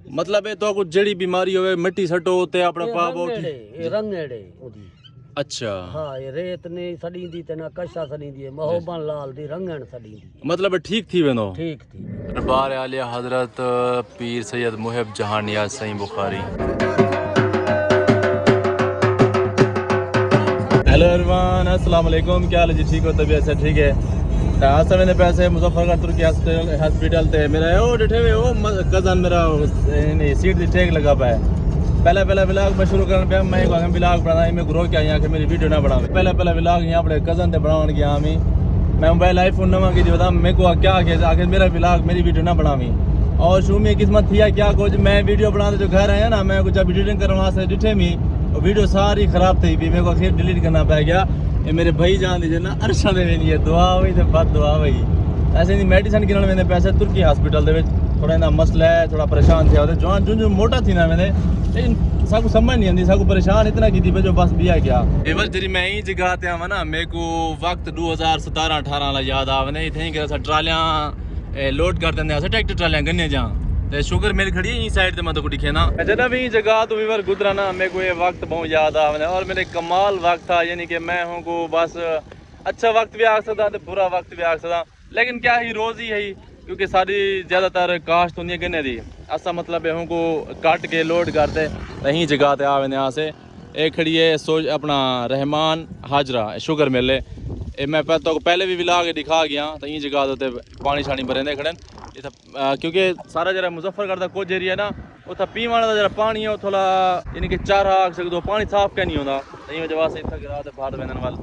मतलब है तो कुछ जड़ी बीमारी होवे मिट्टी सटो ते अपना पाप रंगेड़े ओदी अच्छा हाँ ये रेत ने सड़ी दी ते ना कशा सड़ी दी महोबन लाल दी रंगण सड़ी दी मतलब ठीक थी वेनो ठीक थी दरबार आलिया हजरत पीर सैयद मुहिब जहां नियाज सईं बुखारी। हेलो एवरीवन अस्सलाम वालेकुम, क्या हाल है जी? ठीक हो? तबीयत से ठीक है? आज मैंने पैसे मुजफ्फरगढ़ तुर्की हॉस्पिटल थे मेरा ओ डिठे हुए ओ कज़न मेरा सीट दी ठेक लगा पाया। पहला व्लॉग मैं शुरू करने पे मैं को व्लॉग बनाना मैं ग्रो क्या यहाँ के मेरी वीडियो ना बनावे। पहला व्लॉग यहाँ अपने कज़न थे बनाने गया मैं मोबाइल आईफोन नवा की बता मेरे को क्या आखिर मेरा व्लॉग मेरी वीडियो ना बनावी और शुरू में किस्मत थी क्या कुछ मैं वीडियो बनाते जो घर आया ना मैं कुछ जब एडिटिंग करने वास्ते डिठे में वीडियो सारी खराब थी भी मेरे को फिर डिलीट करना पै गया। ये मेरे भाई जान दीजिए ना अरशा दे नहीं है दुआ हुई तो बद दुआ हुई ऐसे नहीं मेडिसिन गिनने मैंने पैसे तुर्की हॉस्पिटल थोड़ा ना मसला है थोड़ा परेशान थे जवान जो मोटा थी ना मैंने लेकिन सबको समझ नहीं आती सबको परेशान इतना की थी जो बस बिया क्या एवर जरी मैं ही जगह ते आवा ना मेरे को वक्त 2017-18 ला याद आवने इथे कि ट्रालियां लोड कर देंगे ट्रैक्टर ट्रालियां गन्ने जा ते शुगर मिल खड़ी है साइड ते मतलब दिखे ना जब भी जगह तो वीवर गुजरा ना मेरे को ये वक्त बहुत याद आवने और मेरे कमाल वक्त था यानी कि मैं हूँ को बस अच्छा वक्त भी आ सकता तो बुरा वक्त भी आ सकता लेकिन क्या ही रोज ही है क्योंकि सारी ज़्यादातर काश्त होनी है गन्ने दी ऐसा मतलब है को काट के लोड करते यहीं जगह ते आवे यहाँ से एक खड़ी है सोच अपना रहमान हाजरा शुगर मिल है मैं तो पहले भी विला के दिखा गया तो यहीं जगह तो पानी शानी भरे खड़े क्योंकि सारा जरा मुजफ्फरगढ़ का कुछ एरिया ना उतना पीने का जरा पानी है थोड़ा यानी कि चारा आख सकते पानी साफ क्या नहीं होता यही वजह से इतना गिरा बाहर बहने वाल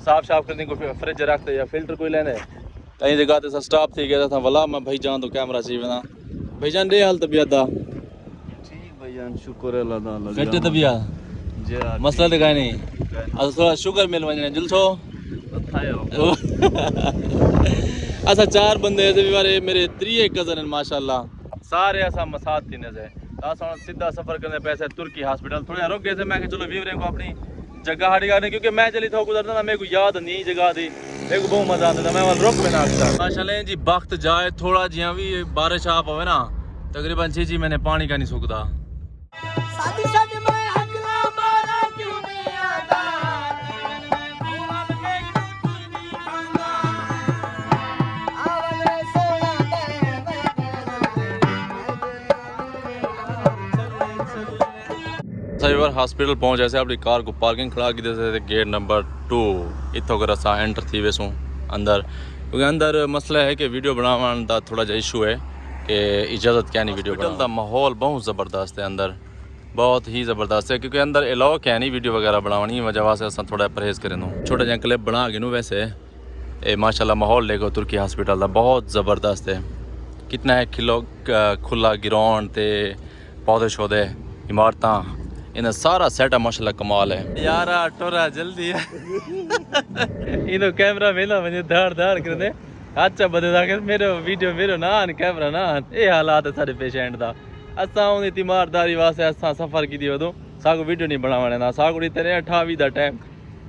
साफ करने को फ्रिज रखते या फिल्टर कोई लेने कहीं जगह तो स्टॉप थी गया था वाला मैं भाई जान तो कैमरा चाहिए ना भाई जान रे हाल तबीयत दा ठीक भाईजान शुक्र है अल्लाह ताला फिट तबीयत जी मसला तो काई नहीं अब थोड़ा शुगर मिल वने जुलसो अच्छा 4 बंदे ऐसे भी बारे मेरे 3 कज़न हैं माशाल्लाह सारे ऐसा मसाद थी नज़र सीधा सफ़र करने पैसे तुर्की हॉस्पिटल थोड़ा रुक गए थे मैं चलो व्यूवरें को अपनी जगह हट गया क्योंकि मैं चली था गुजरता ना मेरे को याद नहीं जगह थी मेरे को बहुत मजा आता था मैं रुक में ना माशाल्लाह जी वक्त जाए थोड़ा जिया भी बारिश आप हो ना तकरीबन 6 महीने पानी का नहीं सूखता हॉस्पिटल पहुंच ऐसे अपनी कार को पार्किंग खड़ा की देते गेट नंबर 2 इतों कर असा एंटर थी वैसूँ अंदर क्योंकि अंदर मसला है कि वीडियो बनाने का थोड़ा जा इशू है कि इजाज़त क्या नहीं वीडियो का माहौल बहुत ज़बरदस्त है अंदर बहुत ही ज़बरदस्त है क्योंकि अंदर अलाउ क्या नहीं वीडियो वगैरह बनानी वजह से असा थोड़ा परहेज़ करें छोटा जहा क्लिप बना के वैसे ये माशाल्लाह माहौल देखो तुर्की हॉस्पिटल का बहुत ज़बरदस्त है कितना है किलो खुला ग्राउंड ते पौधे शौधे इमारत इन सारा सेट माशाल्लाह कमाल है यार टोरा जल्दी है इन कैमरा मेला मुझे धाड़ करने अच्छा बदे मेरे वीडियो मेरो ना कैमरा ना ये हालात है सारे पेशेंट का असा उन तीमारदारी वास्ते असा सफ़र की वदों सागो वीडियो नहीं बनाने ना सागो इतने 28 का टाइम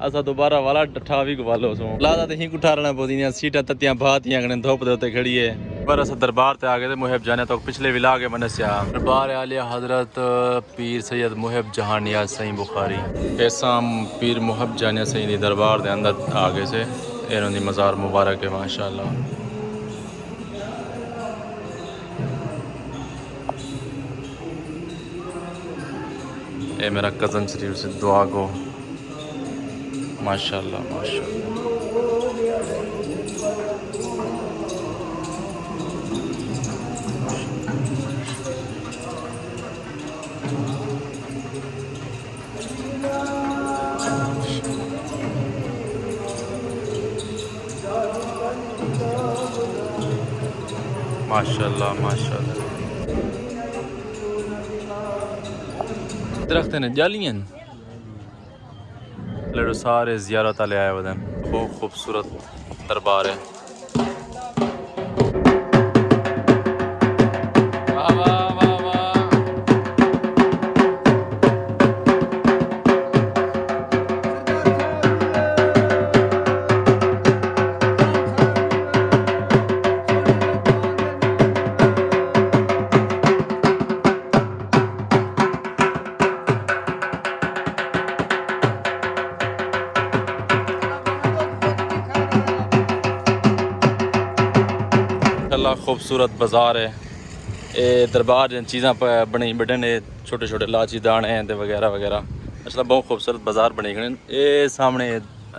असा दोबारा वाला 28 को वालो सो लादा तो ही उठाना पौधी सीटा तत्तियां भातियां कने धोप दे खड़ी है पर अस दरबार ते आ गए मुहिब जाने तो पिछले विला के मनस्या दरबार आलिया हजरत पीर सैयद मुहिब जहां नियाज सईं बुखारी ऐसा पीर मुहिब जाने सईं दरबार के अंदर आ गए से इन्होंने मज़ार मुबारक है माशाल्लाह ये मेरा कज़न शरीफ से दुआ को माशाल्लाह माशाल्लाह माशाल्लाह माशाल्लाह दरख्त ने जालियन लड़ो सारे ज़ियारत ले आए वदन बहुत खूबसूरत दरबार है खूबसूरत बाजार है। ये दरबार जिन चीज़ां पर बनी बैठे ने, छोटे छोटे लाची दाने ते वगैरह वगैरह। अच्छा बहुत खूबसूरत बाजार बने गए। ये सामने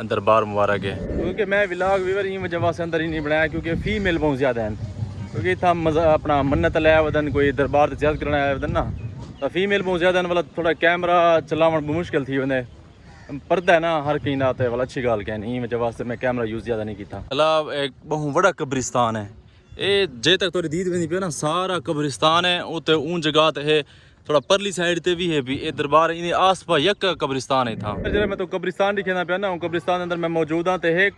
दरबार मुबारक है। क्योंकि मैं व्लॉग व्यूअर ही वजह से अंदर ही नहीं बनाया क्योंकि फीमेल बहुत ज़्यादा हैं। क्योंकि इतना मज़ा अपना मन्नत लाया वदन कोई दरबार से ज़्यादा करना आया वदन ना, तो फीमेल बहुत ज़्यादा वाला थोड़ा कैमरा चलावन मुश्किल थी वने। पर्दा है ना हर कहीं ना वाला अच्छी गाल कहनी वजह वास्ते मैं कैमरा यूज़ ज़्यादा नहीं किया। अलावा एक बहुत बड़ा कब्रिस्तान है। ये जे तक थोड़ी दीद वेंदी पे ना सारा कब्रिस्तान है। उते ऊन जगह ते है थोड़ा परली साइड ते भी है भी ये दरबार इन आस पास यक कब्रिस्तान है था। जरा मैं तो कब्रिस्तान दिखेना पे ना कब्रिस्तान अंदर मैं मौजूद हाँ। तो एक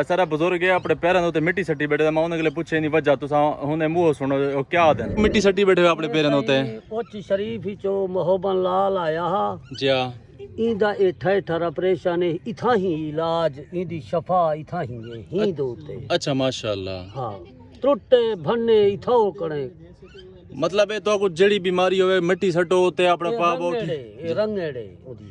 सारा बुजुर्ग है अपने पैरों उत्ते मिट्टी सट्टी बैठे। मैं उन्हें पुछे नहीं वजह तुसा हुने मुंह सुनो क्या देन मिट्टी सट्टी बैठे अपने पैरों उत्ते। पोची शरीफ ही चो मोहबन लाल आया हा जी हाँ। इंदा एठा एठा ऑपरेशन है इथा ही इलाज इंदी शफा इथा ही है ही दोते। अच्छा माशाल्लाह। हाँ त्रुटे भन्ने इथा करे मतलब है तो कुछ जड़ी बीमारी होवे मिट्टी सटो ते अपना पाप रंगेड़े ओदी।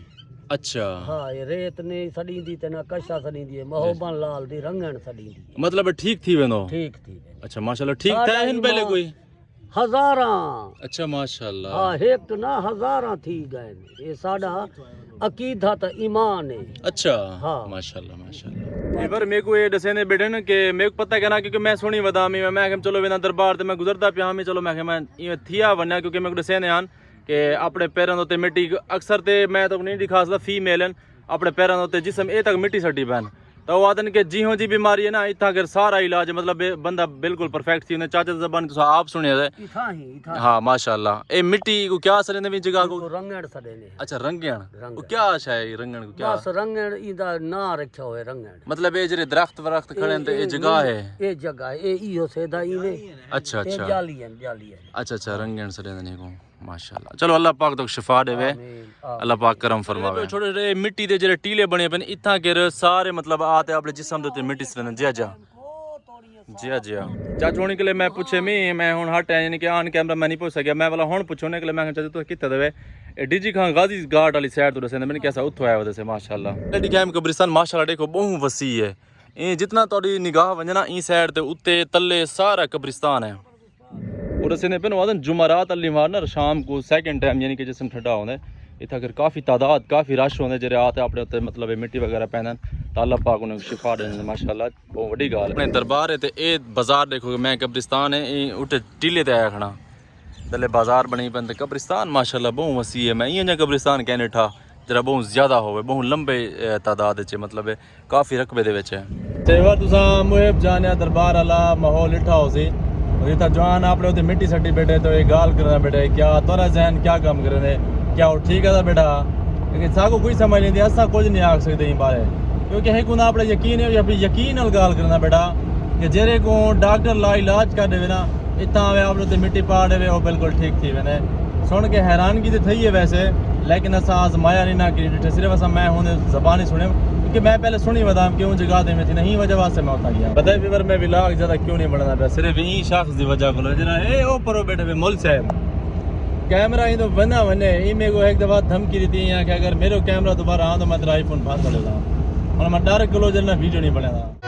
अच्छा हाँ ये रेत ने सड़ी दी ते ना कशा सड़ी दी मोहबन लाल दी रंगण सड़ी दी मतलब ठीक थी वेनो ठीक थी। अच्छा माशाल्लाह ठीक था इन पहले कोई हजारा। अच्छा माशाल्लाह। हाँ एक तो ना हजारा थी गए ये साडा अकीदा त ईमान है। अच्छा हाँ माशाल्लाह माशाल्लाह। पर मेरे को ये दसे ने बेटे ना कि मेरे को पता कहना क्योंकि मैं सुनी बदा मैं चलो बिना दरबार ते मैं गुजरता पिया मैं चलो मैं ये थिया बनया क्योंकि मेरे को दसे ने आन कि अपने पैरों उत्ते मिट्टी अक्सर ते मैं तो नहीं दिखा सकता फीमेल अपने पैरों उत्ते जिसम ए तक मिट्टी सट्टी पैन तो वो आदन के जी हो जी बीमारी है ना इतना अगर सारा इलाज मतलब बंदा बिल्कुल परफेक्ट थी उन्हें चाचा जबान तो आप सुने थे। हाँ माशाल्लाह। ए मिट्टी को क्या असर है जगह को रंगण सड़े ने। अच्छा रंगण क्या आशा है रंगण को क्या बस रंगण इदा ना रखा हुए रंगण मतलब ये जरे दरख्त वरख्त खड़े हैं ये जगह है ये जगह है इहो सेदा इने। अच्छा अच्छा जाली है अच्छा अच्छा रंगण सड़े ने को माशाल्लाह। चलो अल्लाह पाक तो शिफा देवे अल्लाह पाक करम फरमावे। छोटे छोटे मिट्टी दे जेरे टीले बने पे इतना गिर सारे मतलब आते अपने जिस्म दे मिट्टी से जिया जिया जिया चाचू होने के लिए मैं पूछे मैं हुन हट है यानी कि ऑन कैमरा मैं नहीं पूछ सकिया मैं वाला हुन पूछने के लिए मैं चाचा तू किथे देवे डीजी खान गाजी घाट वाली साइड तो दसे मैंने कैसा उठो आया वैसे माशाल्लाह। दिखाया कब्रिस्तान माशाल्लाह देखो बहुत वसी है ये जितना थोड़ी निगाह वंजना ई साइड ते उत्ते तल्ले सारा कब्रिस्तान है। और दसे ने पेन वादन जुमरात अली मार ना शाम को सेकंड टाइम यानी कि जिसम ठंडा होंदे इतना अगर काफ़ी तादाद काफ़ी रश होंदे जेरे आते अपने उत्ते मतलब मिट्टी वगैरह पहनन तो अल्लाह पाक उन्हें शिफा देने माशाल्लाह बहुत बड़ी गाल है। अपने दरबार है तो ये बाजार देखो मैं कब्रिस्तान है ये उठे टीले ते आया खड़ा तले बाजार बनी पे कब्रिस्तान माशाल्लाह बहुत वसी है। मैं इं कब्रिस्तान कहने ठा जरा बहुत ज़्यादा हो बहुत लंबे तादाद च मतलब काफ़ी रकबे दे विच है। तेवर तुसा मुहिब जाने दरबार वाला माहौल इठा हो सी इतना जवान अपने उते मिट्टी सट्टी बैठे तो ये गाल करना बेटे क्या तोरा जहन क्या काम करे क्या वो ठीक है बेटा लेकिन साको कोई समझ नहीं दिया असा कुछ नहीं आख सकते इन बारे क्योंकि है को अपने यकीन है अपनी यकीन नाल गाल करना बेटा कि जेरे को डॉक्टर ला इलाज कर देवे ना इतना अपने उते मिट्टी पा देवे वो बिल्कुल ठीक थी मैंने सुन के हैरानगी तो थी है वैसे लेकिन असा आजमाया नहीं ना कि सिर्फ असा मैं हूँ जबान ही सुने क्योंकि मैं पहले सुनी बदाम क्यों जगह दे में थी नहीं वजह वास्ते मैं उठा गया पता है फिर मैं व्लॉग ज़्यादा क्यों नहीं बनाना पाया सिर्फ यही शख्स की वजह को जना ए ओ परो बैठे हुए मुल साहब कैमरा ही तो बना वने ये मेरे को एक दफ़ा धमकी दी थी कि अगर मेरे कैमरा दोबारा आ तो मैं तेरा आईफोन फाड़ लेगा और मैं डर किलो जना वीडियो नहीं बनाया।